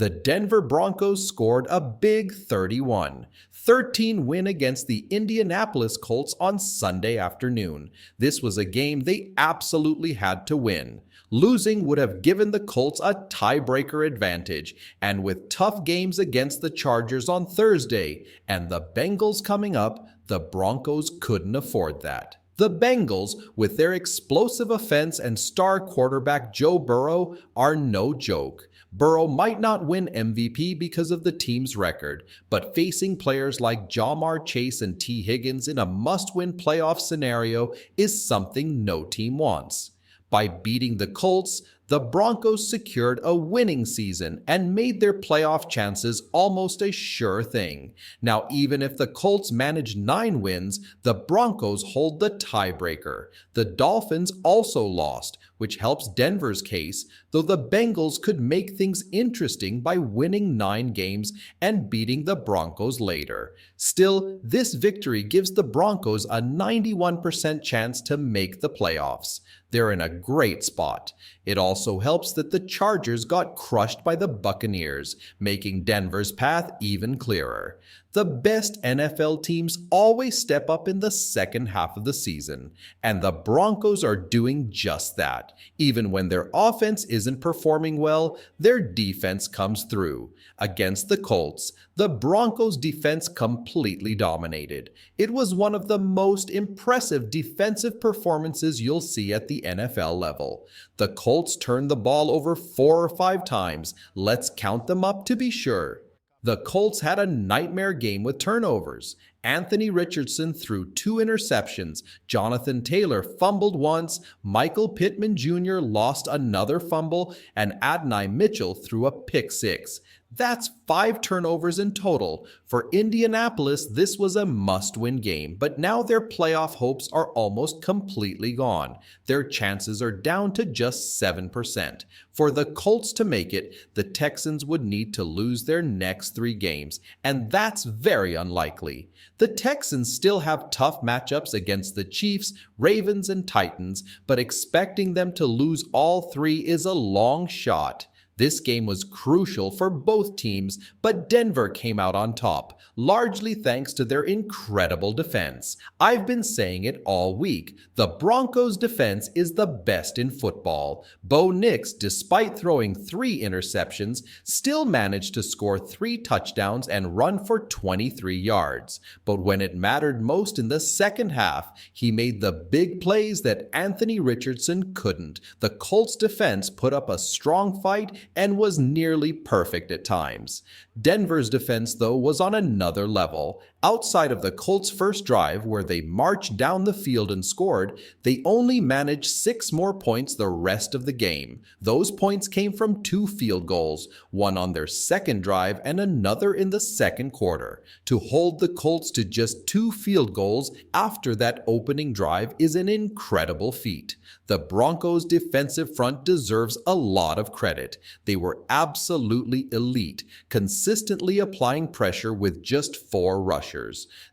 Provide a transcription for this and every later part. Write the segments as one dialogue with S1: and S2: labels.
S1: The Denver Broncos scored a big 31-13 win against the Indianapolis Colts on Sunday afternoon. This was a game they absolutely had to win. Losing would have given the Colts a tiebreaker advantage, and with tough games against the Chargers on Thursday and the Bengals coming up, the Broncos couldn't afford that. The Bengals, with their explosive offense and star quarterback Joe Burrow, are no joke. Burrow might not win MVP because of the team's record, but facing players like Ja'Marr Chase and T. Higgins in a must-win playoff scenario is something no team wants. By beating the Colts, the Broncos secured a winning season and made their playoff chances almost a sure thing. Now, even if the Colts manage 9 wins, the Broncos hold the tiebreaker. The Dolphins also lost, which helps Denver's case, though the Bengals could make things interesting by winning 9 games and beating the Broncos later. Still, this victory gives the Broncos a 91% chance to make the playoffs. They're in a great spot. It also helps that the Chargers got crushed by the Buccaneers, making Denver's path even clearer. The best NFL teams always step up in the second half of the season, and the Broncos are doing just that. Even when their offense isn't performing well, their defense comes through. Against the Colts, the Broncos' defense completely dominated. It was one of the most impressive defensive performances you'll see at the NFL level. The Colts turned the ball over 4 or 5 times. Let's count them up to be sure. The Colts had a nightmare game with turnovers. Anthony Richardson threw 2 interceptions, Jonathan Taylor fumbled once, Michael Pittman Jr. lost another fumble, and Adonai Mitchell threw a pick 6. That's 5 turnovers in total. For Indianapolis, this was a must-win game, but now their playoff hopes are almost completely gone. Their chances are down to just 7%. For the Colts to make it, the Texans would need to lose their next 3 games, and that's very unlikely. The Texans still have tough matchups against the Chiefs, Ravens, and Titans, but expecting them to lose all 3 is a long shot. This game was crucial for both teams, but Denver came out on top, largely thanks to their incredible defense. I've been saying it all week. The Broncos' defense is the best in football. Bo Nix, despite throwing 3 interceptions, still managed to score 3 touchdowns and run for 23 yards. But when it mattered most in the second half, he made the big plays that Anthony Richardson couldn't. The Colts' defense put up a strong fight and was nearly perfect at times. Denver's defense, though, was on another level. Outside of the Colts' first drive, where they marched down the field and scored, they only managed 6 more points the rest of the game. Those points came from 2 field goals, one on their second drive and another in the second quarter. To hold the Colts to just 2 field goals after that opening drive is an incredible feat. The Broncos' defensive front deserves a lot of credit. They were absolutely elite, consistently applying pressure with just 4 rushers.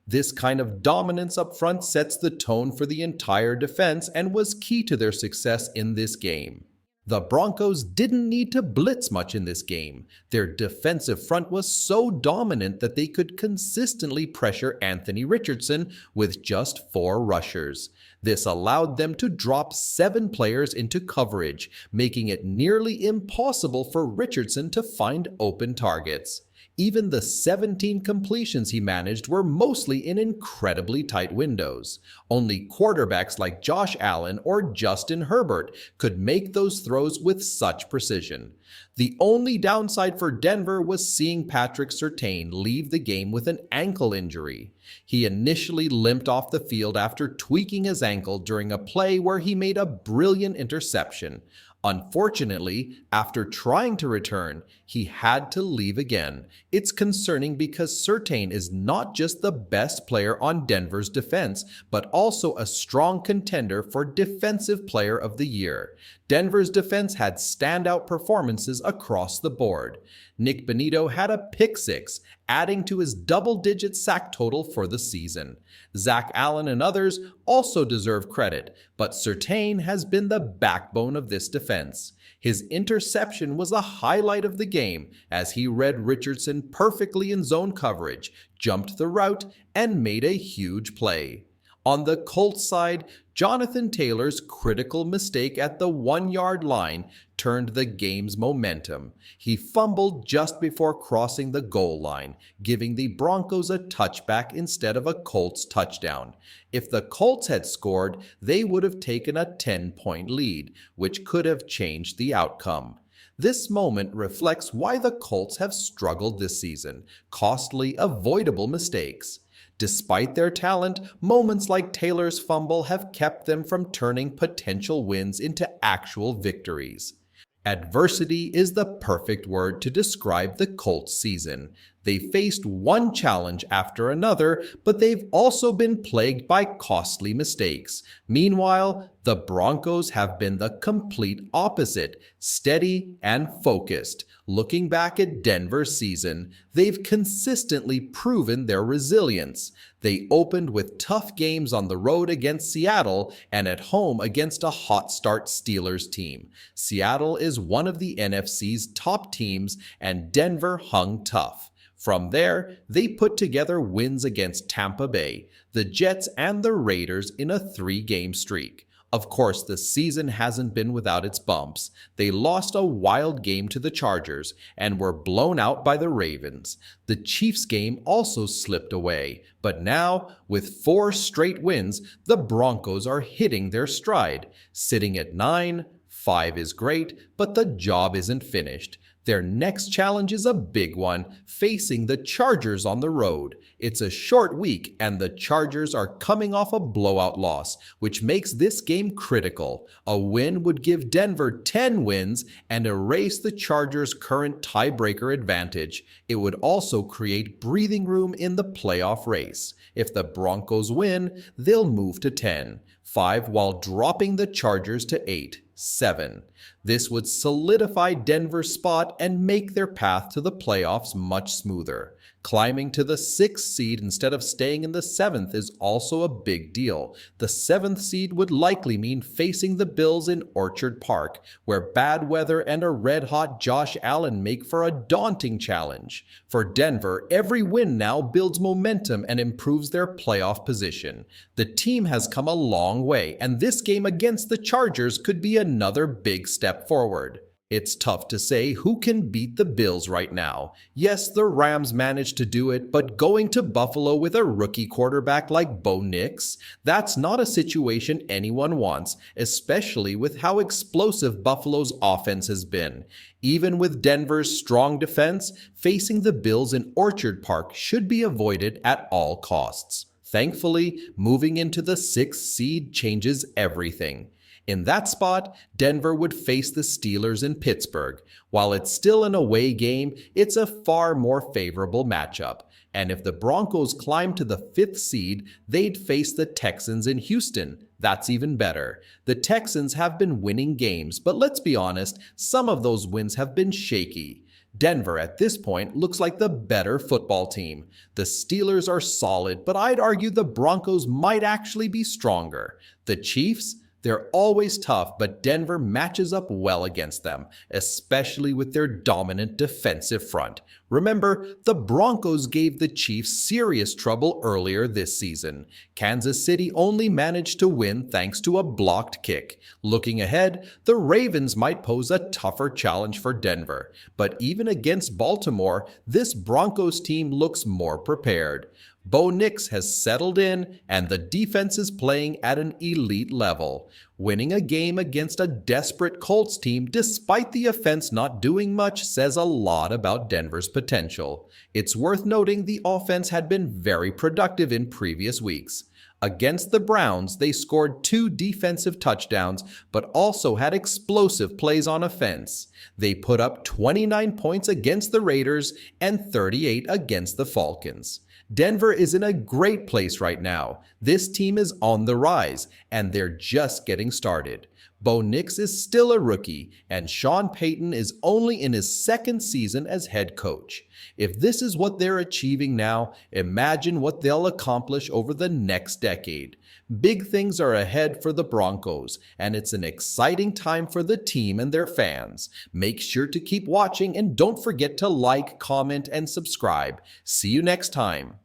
S1: This kind of dominance up front sets the tone for the entire defense and was key to their success in this game. The Broncos didn't need to blitz much in this game. Their defensive front was so dominant that they could consistently pressure Anthony Richardson with just 4 rushers. This allowed them to drop 7 players into coverage, making it nearly impossible for Richardson to find open targets. Even the 17 completions he managed were mostly in incredibly tight windows. Only quarterbacks like Josh Allen or Justin Herbert could make those throws with such precision. The only downside for Denver was seeing Patrick Surtain leave the game with an ankle injury. He initially limped off the field after tweaking his ankle during a play where he made a brilliant interception. Unfortunately, after trying to return, he had to leave again. It's concerning because Surtain is not just the best player on Denver's defense, but also a strong contender for Defensive Player of the Year. Denver's defense had standout performances across the board. Nick Bonitto had a pick 6, adding to his double-digit sack total for the season. Zach Allen and others also deserve credit, but Surtain has been the backbone of this defense. His interception was a highlight of the game as he read Richardson perfectly in zone coverage, jumped the route, and made a huge play. On the Colts side, Jonathan Taylor's critical mistake at the 1-yard line turned the game's momentum. He fumbled just before crossing the goal line, giving the Broncos a touchback instead of a Colts touchdown. If the Colts had scored, they would have taken a 10-point lead, which could have changed the outcome. This moment reflects why the Colts have struggled this season, costly, avoidable mistakes. Despite their talent, moments like Taylor's fumble have kept them from turning potential wins into actual victories. Adversity is the perfect word to describe the Colts season. They faced one challenge after another, but they've also been plagued by costly mistakes. Meanwhile, the Broncos have been the complete opposite, steady and focused. Looking back at Denver's season, they've consistently proven their resilience. They opened with tough games on the road against Seattle and at home against a hot start Steelers team. Seattle is one of the NFC's top teams, and Denver hung tough. From there, they put together wins against Tampa Bay, the Jets, and the Raiders in a 3-game streak. Of course, the season hasn't been without its bumps. They lost a wild game to the Chargers and were blown out by the Ravens. The Chiefs game also slipped away, but now, with 4 straight wins, the Broncos are hitting their stride. Sitting at 9, 5 is great, but the job isn't finished. Their next challenge is a big one, facing the Chargers on the road. It's a short week, and the Chargers are coming off a blowout loss, which makes this game critical. A win would give Denver 10 wins and erase the Chargers' current tiebreaker advantage. It would also create breathing room in the playoff race. If the Broncos win, they'll move to 10-5 while dropping the Chargers to 8-7. This would solidify Denver's spot and make their path to the playoffs much smoother. Climbing to the 6th seed instead of staying in the 7th is also a big deal. The 7th seed would likely mean facing the Bills in Orchard Park, where bad weather and a red-hot Josh Allen make for a daunting challenge. For Denver, every win now builds momentum and improves their playoff position. The team has come a long way, and this game against the Chargers could be another big step forward. It's tough to say who can beat the Bills right now. Yes, the Rams managed to do it, but going to Buffalo with a rookie quarterback like Bo Nix, that's not a situation anyone wants, especially with how explosive Buffalo's offense has been. Even with Denver's strong defense, facing the Bills in Orchard Park should be avoided at all costs. Thankfully, moving into the 6th seed changes everything. In that spot, Denver would face the Steelers in Pittsburgh. While it's still an away game, it's a far more favorable matchup. And if the Broncos climb to the 5th seed, they'd face the Texans in Houston. That's even better. The Texans have been winning games, but let's be honest, some of those wins have been shaky. Denver at this point looks like the better football team. The Steelers are solid, but I'd argue the Broncos might actually be stronger. The Chiefs? They're always tough, but Denver matches up well against them, especially with their dominant defensive front. Remember, the Broncos gave the Chiefs serious trouble earlier this season. Kansas City only managed to win thanks to a blocked kick. Looking ahead, the Ravens might pose a tougher challenge for Denver. But even against Baltimore, this Broncos team looks more prepared. Bo Nix has settled in, and the defense is playing at an elite level. Winning a game against a desperate Colts team despite the offense not doing much says a lot about Denver's potential. It's worth noting the offense had been very productive in previous weeks. Against the Browns, they scored 2 defensive touchdowns, but also had explosive plays on offense. They put up 29 points against the Raiders and 38 against the Falcons. Denver is in a great place right now. This team is on the rise, and they're just getting started. Bo Nix is still a rookie, and Sean Payton is only in his second season as head coach. If this is what they're achieving now, imagine what they'll accomplish over the next decade. Big things are ahead for the Broncos, and it's an exciting time for the team and their fans. Make sure to keep watching and don't forget to like, comment, and subscribe. See you next time.